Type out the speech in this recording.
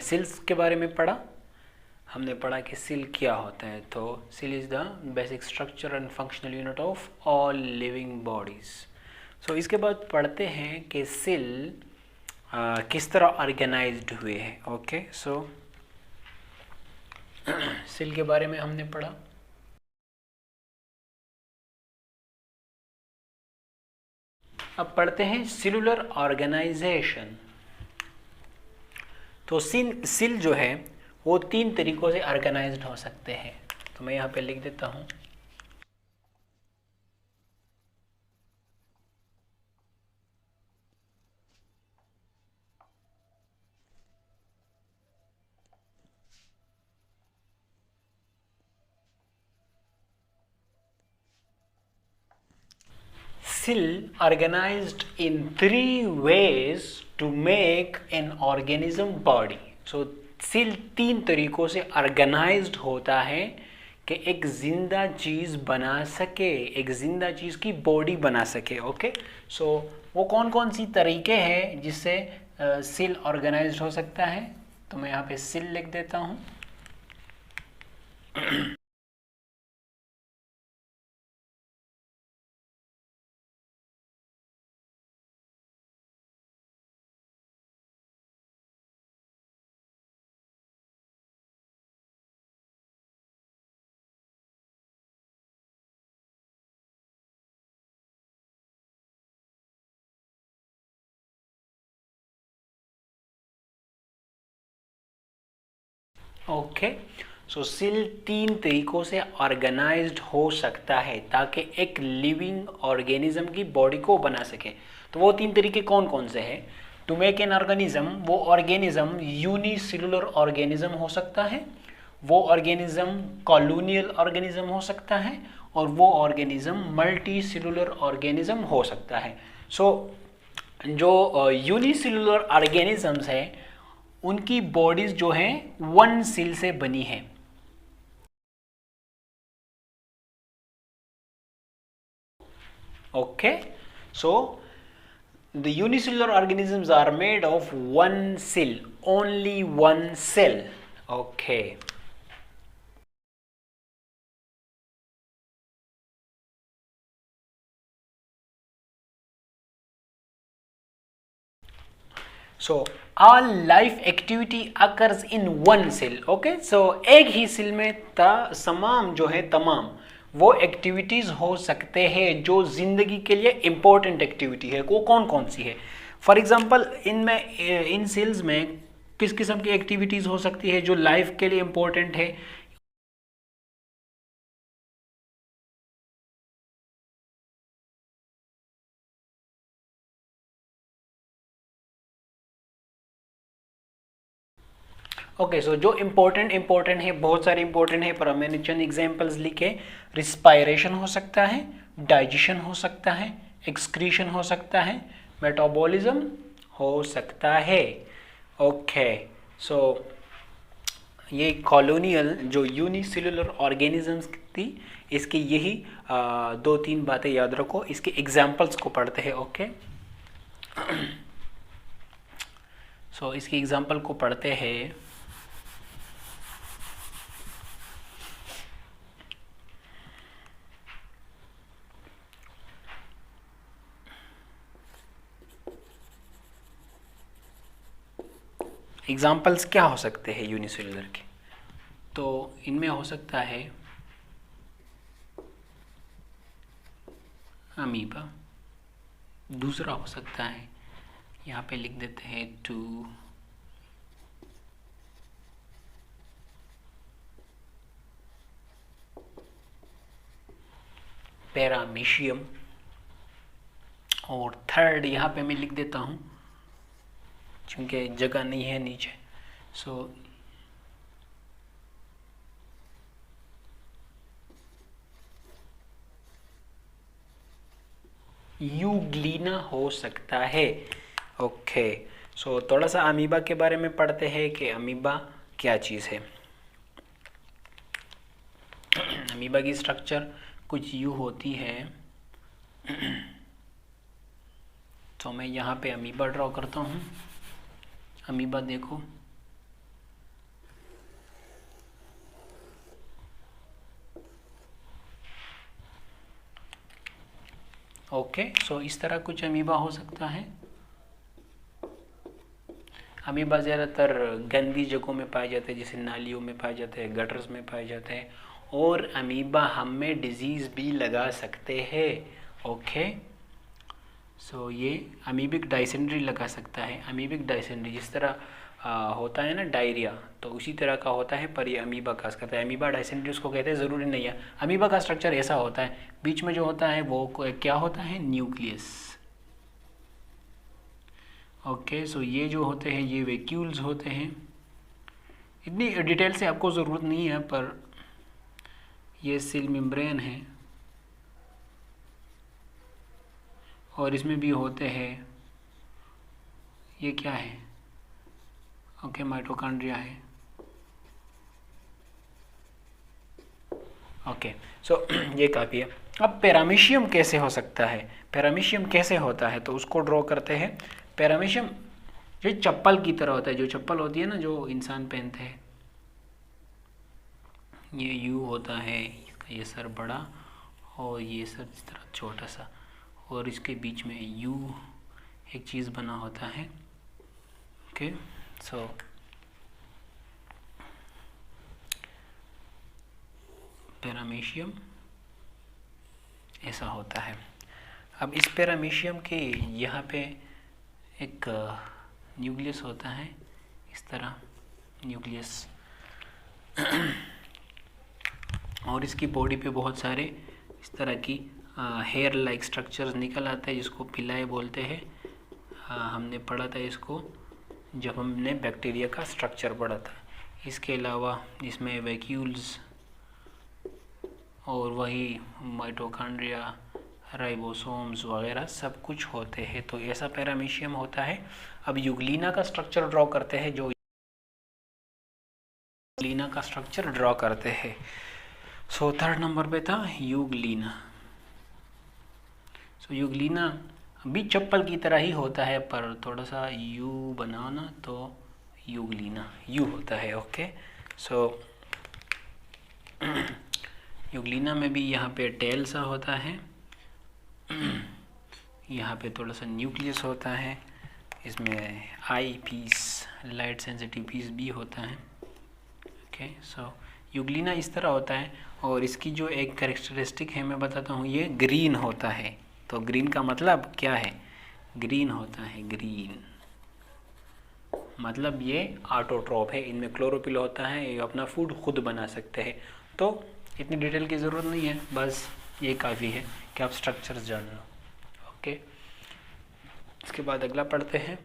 Sales के बारे में पढ़ा, हमने पढ़ा कि सेल क्या होता है। तो cell is the basic structure and functional unit of all living bodies. So इसके बाद पढ़ते हैं कि सेल किस तरह ऑर्गेनाइज्ड हुए हैं। ओके, सो सेल के बारे में हमने पढ़ा। अब पढ़ते हैं सेलुलर ऑर्गेनाइजेशन। तो सेल जो है वो 3 तरीकों से ऑर्गेनाइज्ड हो सकते हैं। तो मैं यहाँ पे लिख देता हूँ। Cell organized in 3 ways to make an organism body. So cell 3 तरीकों से ऑर्गेनाइज्ड होता है कि एक जिंदा चीज बना सके, एक जिंदा चीज की बॉडी बना सके। ओके, सो वो कौन कौन सी तरीके हैं जिससे सेल ऑर्गेनाइज्ड हो सकता है। तो मैं यहाँ पे सेल लिख देता हूँ। ओके, सो सेल 3 तरीकों से ऑर्गेनाइज्ड हो सकता है ताकि एक लिविंग ऑर्गेनिज्म की बॉडी को बना सके। तो वो 3 तरीके कौन कौन से हैं। टू मेक एन ऑर्गेनिज्म, वो ऑर्गेनिज्म यूनिसेलुलर ऑर्गेनिज्म हो सकता है, वो ऑर्गेनिज्म कॉलोनियल ऑर्गेनिज्म हो सकता है, और वो ऑर्गेनिज्म मल्टी सेलुलर ऑर्गेनिज्म हो सकता है। सो जो यूनिसेलुलर ऑर्गेनिजम्स हैं उनकी बॉडीज जो हैं 1 सेल से बनी है। Okay, so the unicellular organisms are made of 1 cell, only 1 cell. Okay, so all life activity occurs in 1 cell. Okay, so एक ही सेल में तमाम जो है तमाम वो एक्टिविटीज हो सकते हैं जो जिंदगी के लिए इंपॉर्टेंट एक्टिविटी है। वो कौन कौन सी है। फॉर एग्जांपल इन सेल्स में किस किस्म की एक्टिविटीज हो सकती है जो लाइफ के लिए इंपॉर्टेंट है। ओके, सो जो इम्पोर्टेंट है, बहुत सारे इम्पोर्टेंट है, पर मैंने चंद एग्जांपल्स लिखे। रिस्पायरेशन हो सकता है, डाइजेशन हो सकता है, एक्सक्रीशन हो सकता है, मेटाबॉलिज्म हो सकता है। ओके, सो ये कॉलोनियल जो यूनिसेलुलर ऑर्गेनिजम्स थी इसकी यही 2-3 बातें याद रखो। इसके एग्जांपल्स को पढ़ते हैं। ओके, सो इसकी एग्जांपल को पढ़ते हैं। एग्जाम्पल्स क्या हो सकते हैं यूनिसेलुलर के। तो इनमें हो सकता है अमीबा, दूसरा हो सकता है, यहाँ पे लिख देते हैं 2, पैरामीशियम, और थर्ड यहाँ पे मैं लिख देता हूँ क्योंकि जगह नहीं है नीचे। सो यूग्लिना हो सकता है। ओके, सो थोड़ा सा अमीबा के बारे में पढ़ते हैं कि अमीबा क्या चीज़ है। अमीबा की स्ट्रक्चर कुछ यूँ होती है। तो मैं यहाँ पे अमीबा ड्रॉ करता हूँ। अमीबा देखो, ओके, सो इस तरह कुछ अमीबा हो सकता है। अमीबा ज़्यादातर गंदी जगहों में पाए जाते हैं, जैसे नालियों में पाए जाते हैं, गटर्स में पाए जाते हैं, और अमीबा हमें डिजीज़ भी लगा सकते हैं। ओके, सो ये अमीबिक डायसेंट्री लगा सकता है। अमीबिक डायसेंट्री जिस तरह होता है ना डायरिया, तो उसी तरह का होता है, पर ये अमीबा काज करता है। अमीबा डायसेंट्री उसको कहते हैं, ज़रूरी नहीं है। अमीबा का स्ट्रक्चर ऐसा होता है, बीच में जो होता है वो क्या होता है, न्यूक्लियस। ओके, सो ये जो होते हैं ये वैक्यूल्स होते हैं। इतनी डिटेल से आपको ज़रूरत नहीं है, पर ये सेल मेम्ब्रेन है और इसमें भी होते हैं। ये क्या है, ओके, माइटोकॉन्ड्रिया है। ओके, सो ये काफ़ी है। अब पैरामीशियम कैसे हो सकता है, पैरामीशियम कैसे होता है, तो उसको ड्रॉ करते हैं। पैरामीशियम जो चप्पल की तरह होता है, जो चप्पल होती है ना जो इंसान पहनते हैं, ये यू होता है, इसका ये सर बड़ा और ये सर इस तरह छोटा सा, और इसके बीच में यू एक चीज़ बना होता है। ओके, सो पैरामीशियम ऐसा होता है। अब इस पैरामीशियम के यहाँ पे एक न्यूक्लियस होता है, इस तरह न्यूक्लियस और इसकी बॉडी पे बहुत सारे इस तरह की हेयर लाइक स्ट्रक्चर्स निकल आते हैं, जिसको पिलाए बोलते हैं। हमने पढ़ा था इसको जब हमने बैक्टीरिया का स्ट्रक्चर पढ़ा था। इसके अलावा इसमें वैक्यूल्स और वही माइटोकॉन्ड्रिया, राइबोसोम्स वगैरह सब कुछ होते हैं। तो ऐसा पैरामीशियम होता है। अब यूग्लिना का स्ट्रक्चर ड्रॉ करते हैं, जो यूग्लिना का स्ट्रक्चर ड्रॉ करते हैं। सो थर्ड नंबर पे था यूग्लिना। सो यूग्लिना भी चप्पल की तरह ही होता है, पर थोड़ा सा यू बनाना तो यूग्लिना यू होता है। ओके, सो यूग्लिना में भी यहाँ पे टेल सा होता है, यहाँ पे थोड़ा सा न्यूक्लियस होता है, इसमें आई पीस, लाइट सेंसिटिव पीस भी होता है। ओके, सो यूग्लिना इस तरह होता है। और इसकी जो एक कैरेक्टरिस्टिक है मैं बताता हूँ, ये ग्रीन होता है। तो ग्रीन का मतलब क्या है, ग्रीन होता है, ग्रीन मतलब ये ऑटोट्रॉप है, इनमें क्लोरोफिल होता है, ये अपना फूड खुद बना सकते हैं। तो इतनी डिटेल की ज़रूरत नहीं है, बस ये काफ़ी है कि आप स्ट्रक्चर्स जान लो। ओके, इसके बाद अगला पढ़ते हैं।